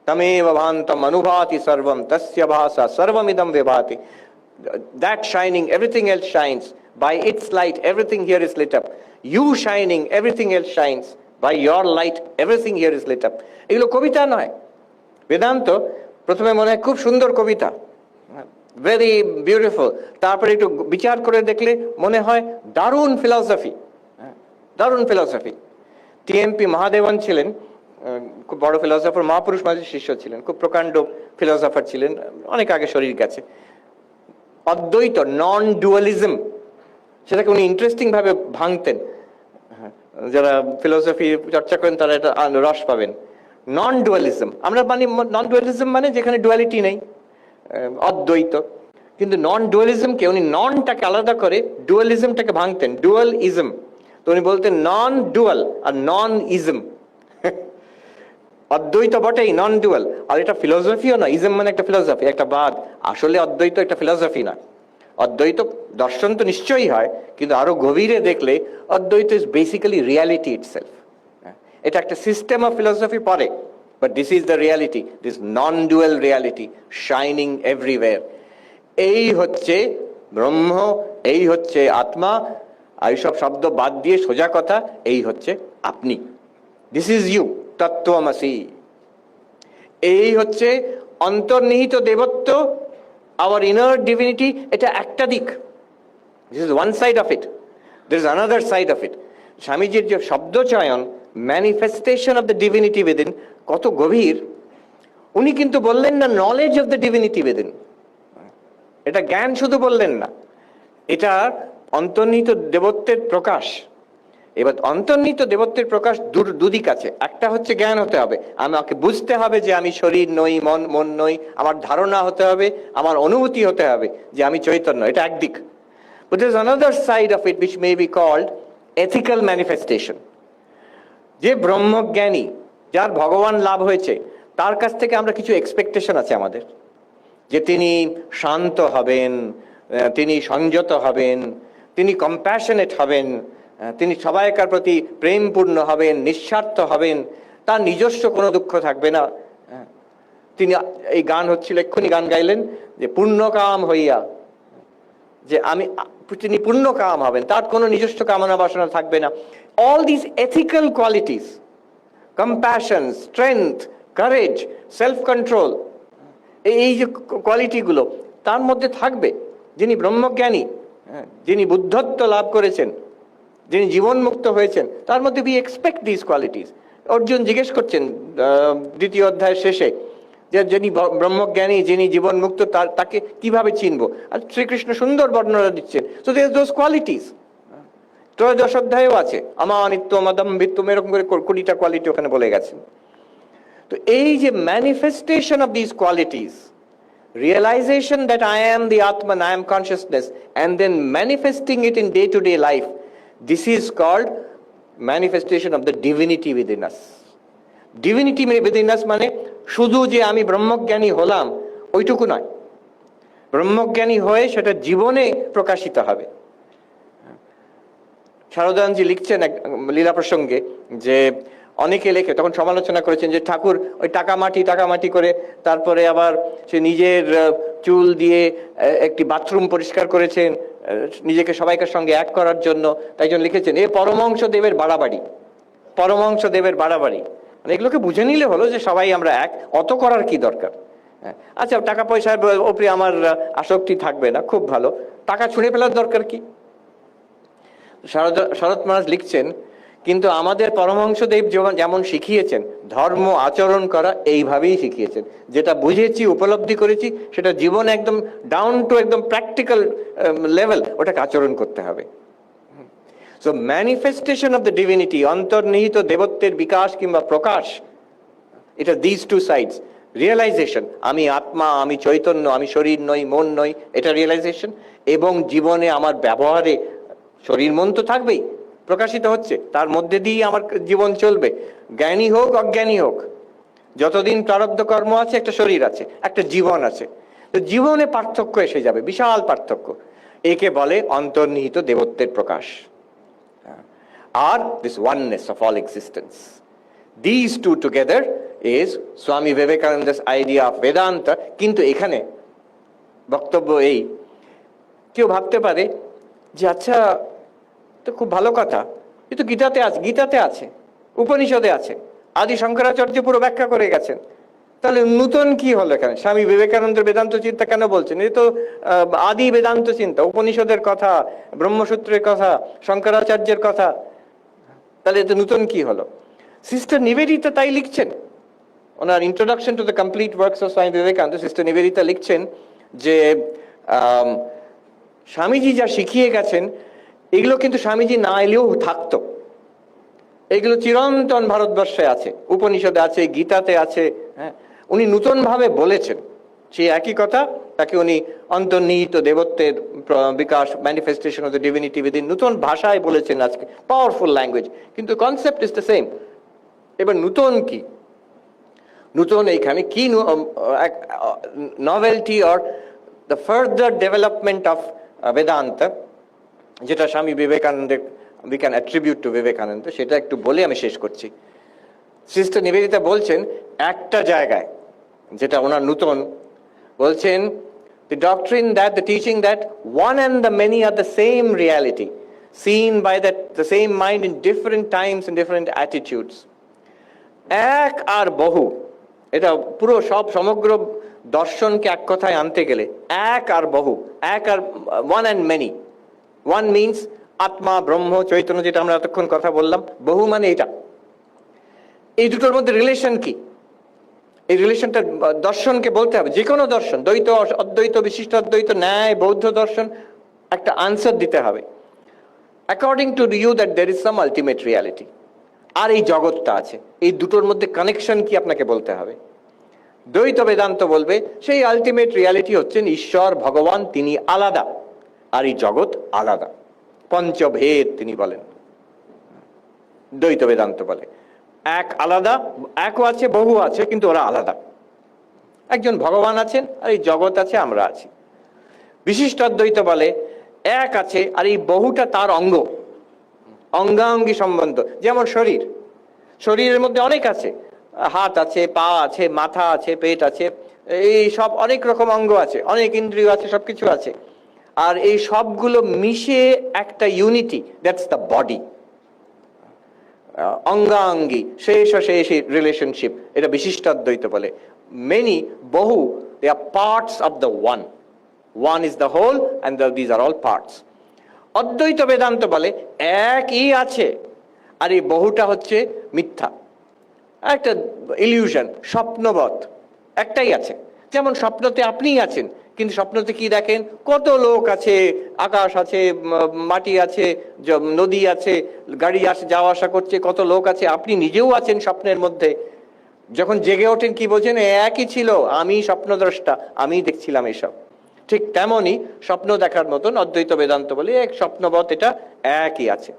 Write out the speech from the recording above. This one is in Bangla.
तमेव भान्तं अनुभाति सर्वं तस्य भासा सर्वमिदं विभाति. That shining, everything else shines. By its light, everything here is lit up. You shining, everything else shines. By your light, everything here is lit up. এগুলো কবিতা নয়, বেদান্ত প্রথমে মনে হয় খুব সুন্দর কবিতা, ভেরি বিউটিফুল, তারপরে একটু বিচার করে দেখলে মনে হয় দারুণ ফিলসফি, দারুণ ফিলসফি। টিএমপি মহাদেবন ছিলেন খুব বড় ফিলসফার, মহাপুরুষ মাঝে শিষ্য ছিলেন, খুব প্রকাণ্ড ফিলসফার ছিলেন, অনেক আগে শরীর গেছে। অদ্বৈত, নন ডুয়ালিজম, সেটাকে উনি ইন্টারেস্টিং ভাবে ভাঙতেন। যারা ফিলোসফি চর্চা করেন তারা এটা রস পাবেন। নন ডুয়ালিজম, আমরা মানি নন ডুয়ালিজম মানে যেখানে ডুয়ালিটি নেই, অদ্বৈত। কিন্তু নন ডুয়ালিজমকে উনি ননটাকে আলাদা করে ডুয়ালিজমটাকে ভাঙতেন, ডুয়াল ইজম। তো উনি বলতেন নন ডুয়াল আর নন ইজম। অদ্বৈত বটেই, নন ডুয়াল, আর এটা ফিলোসফিও না। ইজম মানে একটা ফিলোসফি, একটা বাদ। আসলে অদ্বৈত একটা ফিলোসফি না। অদ্বৈত দর্শন তো নিশ্চয়ই হয়, কিন্তু আরো গভীরে দেখলে অদ্বৈত ইজ বেসিক্যালি রিয়ালিটি ইটসেলফ। এটা একটা সিস্টেম অফ ফিলোসফি পরে, but this is the reality, this non dual reality shining everywhere. এই হচ্ছে ব্রহ্ম, এই হচ্ছে আত্মা। এইসব শব্দ বাদ দিয়ে সোজা কথা, এই হচ্ছে আপনি। দিস ইজ ইউ, তত্ত্বমসি। এই হচ্ছে অন্তর্নিহিত দেবত্ব, আওয়ার ইনার ডিভিনিটি। এটা একটা দিক, this is one side of it, there is another side of it. স্বামীজির যে শব্দ চয়ন, manifestation of the divinity within, কত গভীর। উনি কিন্তু বললেন না knowledge of the divinity within, এটা জ্ঞান শুধু বললেন না, এটা অন্তর্নিহিত দেবত্বের প্রকাশ। এবার অন্তর্নিহিত দেবত্বের প্রকাশ দুদিক আছে। একটা হচ্ছে জ্ঞান হতে হবে, আমাকে বুঝতে হবে যে আমি শরীর নই, মন নই। আমার ধারণা হতে হবে, আমার অনুভূতি হতে হবে যে আমি চৈতন্য, এটা একদিক। But there is another side of it which may be called ethical manifestation. যে ব্রহ্মজ্ঞানী, যার ভগবান লাভ হয়েছে, তার কাছ থেকে আমরা কিছু এক্সপেকটেশন আছে আমাদের, যে তিনি শান্ত হবেন, তিনি সংযত হবেন, তিনি কম্প্যাশনেট হবেন, তিনি সবাইকার প্রতি প্রেমপূর্ণ হবেন, নিঃস্বার্থ হবেন, তার নিজস্ব কোনো দুঃখ থাকবে না। তিনি, এই গান হচ্ছিল, এক্ষুনি গান গাইলেন যে পূর্ণকাম হইয়া, যে আমি, তিনি পূর্ণকাম হবেন, তার কোনো নিজস্ব কামনা বাসনা থাকবে না। All this ethical qualities, compassion, strength, courage, self control, এই যে কোয়ালিটিগুলো তার মধ্যে থাকবে। যিনি ব্রহ্মজ্ঞানী, যিনি বুদ্ধত্ব লাভ করেছেন, যিনি জীবন মুক্ত হয়েছেন, তার মধ্যে we expect this qualities. Arjun জিজ্ঞেস করছেন দ্বিতীয় অধ্যায়ের শেষে, যে যিনি ব্রহ্মজ্ঞানী, যিনি জীবন মুক্ত, তাকে কিভাবে চিনবো? আর শ্রীকৃষ্ণ সুন্দর বর্ণনা দিচ্ছেন। So there those qualities. ত্রয়োদশ অধ্যায়েও আছে, আমানিত্ব, মদম্বিত্ব, এরকম করে 20টা কোয়ালিটি ওখানে বলে গেছেন। তো এই যে manifestation of this qualities, realization that I am the Atman, I am consciousness, and then manifesting it in day-to-day life, this is called manifestation of the divinity within us. Divinity within us মানে শুধু যে আমি ব্রহ্মজ্ঞানী হলাম ওইটুকু নয়, ব্রহ্মজ্ঞানী হয়ে সেটা জীবনে প্রকাশিত হবে। শারদানজি লিখছেন এক লীলা প্রসঙ্গে, যে অনেকে লেখে, তখন সমালোচনা করেছেন যে ঠাকুর ওই টাকা মাটি করে তারপরে আবার সে নিজের চুল দিয়ে একটি বাথরুম পরিষ্কার করেছেন নিজেকে সবাইকার সঙ্গে এক করার জন্য। তাই জন্য লিখেছেন এ পরমহংস দেবের বাড়াবাড়ি, পরমহংস দেবের বাড়াবাড়ি। মানে এগুলোকে বুঝে নিলে হলো যে সবাই আমরা এক, অত করার কি দরকার? আচ্ছা, টাকা পয়সার ওপরে আমার আসক্তি থাকবে না, খুব ভালো, টাকা ছুঁড়ে ফেলার দরকার কি? শরৎ মহারাজ লিখছেন, কিন্তু আমাদের পরমহংসদেব যেমন শিখিয়েছেন, ধর্ম আচরণ করা এইভাবেই শিখিয়েছেন। যেটা বুঝেছি, উপলব্ধি করেছি, সেটা জীবন একদম ডাউন টু একদম প্র্যাকটিক্যাল লেভেল ওটাকে আচরণ করতে হবে। So manifestation of the divinity, অন্তর্নিহিত দেবত্বের বিকাশ কিংবা প্রকাশ, এটা দিস টু সাইডস। রিয়েলাইজেশন, আমি আত্মা, আমি চৈতন্য, আমি শরীর নই, মন নই, এটা রিয়েলাইজেশন। এবং জীবনে আমার ব্যবহারে শরীর মন তো থাকবেই, প্রকাশিত হচ্ছে, তার মধ্যে দিয়েই আমার জীবন চলবে। জ্ঞানী হোক অজ্ঞানী হোক, যতদিন প্রারব্ধ কর্ম আছে, একটা শরীর আছে, একটা জীবন আছে। তো জীবনে পার্থক্য এসে যাবে, বিশাল পার্থক্য। একে বলে অন্তর্নিহিত দেবত্বের প্রকাশ। আর this oneness of all existence, this to together is Swami Vivekananda's idea of Vedanta. কিন্তু এখানে বক্তব্য এই, কেউ ভাবতে পারে যে আচ্ছা, তো খুব ভালো কথা, এ তো গীতাতে আছে, উপনিষদে আছে, আদি শঙ্করাচার্য পুরো ব্যাখ্যা করে গেছেন, তাহলে নূতন কি হলো এখানে? স্বামী বিবেকানন্দের বেদান্ত চিন্তা কেন বলছেন? এই তো আদি বেদান্ত চিন্তা, উপনিষদের কথা, ব্রহ্মসূত্রের কথা, শঙ্করাচার্যের কথা, তাহলে এতে নূতন কি হলো? সিস্টার নিবেদিতা তাই লিখছেন ওনার introduction to the complete works of Swami Vivekananda. Sister Nivedita লিখছেন যে স্বামীজি যা শিখিয়ে গেছেন এগুলো কিন্তু স্বামীজি না এলেও থাকতো, এগুলো চিরন্তন ভারতবর্ষে আছে, উপনিষদে আছে, গীতাতে আছে। হ্যাঁ, উনি নূতন ভাবে বলেছেন সেই একই কথা, তাকে উনি অন্তর্নিহিত দেবত্বের বিকাশ, manifestation of the divinity within, নূতন ভাষায় বলেছেন আজকে, পাওয়ারফুল ল্যাঙ্গুয়েজ, কিন্তু কনসেপ্ট ইজ দ্য সেম। এবার নূতন কি? নূতন এইখানে কি novelty or the further development of Vedanta, যেটা স্বামী বিবেকানন্দের we can attribute to Vivekananda, সেটা একটু বলে আমি শেষ করছি। সিস্টার নিবেদিতা বলছেন একটা জায়গায়, যেটা ওনার নূতন, বলছেন the doctrine that the teaching that one and the many are the same reality seen by the same mind in different times and different attitudes. এক আর বহু, এটা পুরো সমগ্র দর্শনকে এক কথায় আনতে গেলে এক আর বহু, এক আর one and many. One means আত্মা, ব্রহ্ম, চৈতন্য, যেটা আমরা এতক্ষণ কথা বললাম। বহু মানে এটা। এই দুটোর মধ্যে রিলেশন কি? এই রিলেশনটা দর্শনকে বলতে হবে, যে কোনো দর্শন, দ্বৈত, অদ্বৈত, বিশিষ্ট অদ্বৈত, ন্যায়, বৌদ্ধ দর্শন, একটা আনসার দিতে হবে। According to you that there is some ultimate reality, আর এই জগৎটা আছে, এই দুটোর মধ্যে কানেকশন কি আপনাকে বলতে হবে। দ্বৈত বেদান্ত বলবে সেই আলটিমেট রিয়ালিটি হচ্ছেন ঈশ্বর, ভগবান, তিনি আলাদা, আর এই জগৎ আলাদা, পঞ্চভেদ তিনি বলেন। দ্বৈত বেদান্ত বলে এক আলাদা, একও আছে, বহু আছে, কিন্তু ওরা আলাদা। একজন ভগবান আছেন আর এই জগৎ আছে, আমরা আছি। বিশিষ্ট অদ্বৈত বলে এক আছে আর এই বহুটা তার অঙ্গ, অঙ্গাঙ্গী সম্বন্ধ। যেমন শরীরের মধ্যে অনেক আছে, হাত আছে, পা আছে, মাথা আছে, পেট আছে, এই সব অনেক রকম অঙ্গ আছে, অনেক ইন্দ্রিয় আছে, সবকিছু আছে। আর এই সবগুলো মিশে একটা ইউনিটি, দ্যাটস দ্য বডি। অঙ্গাঙ্গী, শেষ রিলেশনশিপ, এটা বিশিষ্ট অদ্বৈত বলে। মেনি, বহু, they are parts of the one. One is the whole and these are all parts. অদ্বৈত বেদান্ত বলে একই আছে আর এই বহুটা হচ্ছে মিথ্যা, একটা ইলিউশন, স্বপ্নবৎ। একটাই আছে, যেমন স্বপ্নতে আপনিই আছেন, কিন্তু স্বপ্নতে কি দেখেন? কত লোক আছে, আকাশ আছে, মাটি আছে, নদী আছে, গাড়ি আসে, যাওয়া আসা করছে, কত লোক আছে, আপনি নিজেও আছেন স্বপ্নের মধ্যে। যখন জেগে ওঠেন কি বলছেন? একই ছিল, আমি স্বপ্নদ্রষ্টা, আমি দেখছিলাম এসব। ঠিক তেমনই স্বপ্ন দেখার মতন অদ্বৈত বেদান্ত বলে এক স্বপ্নবৎ, এটা একই আছে।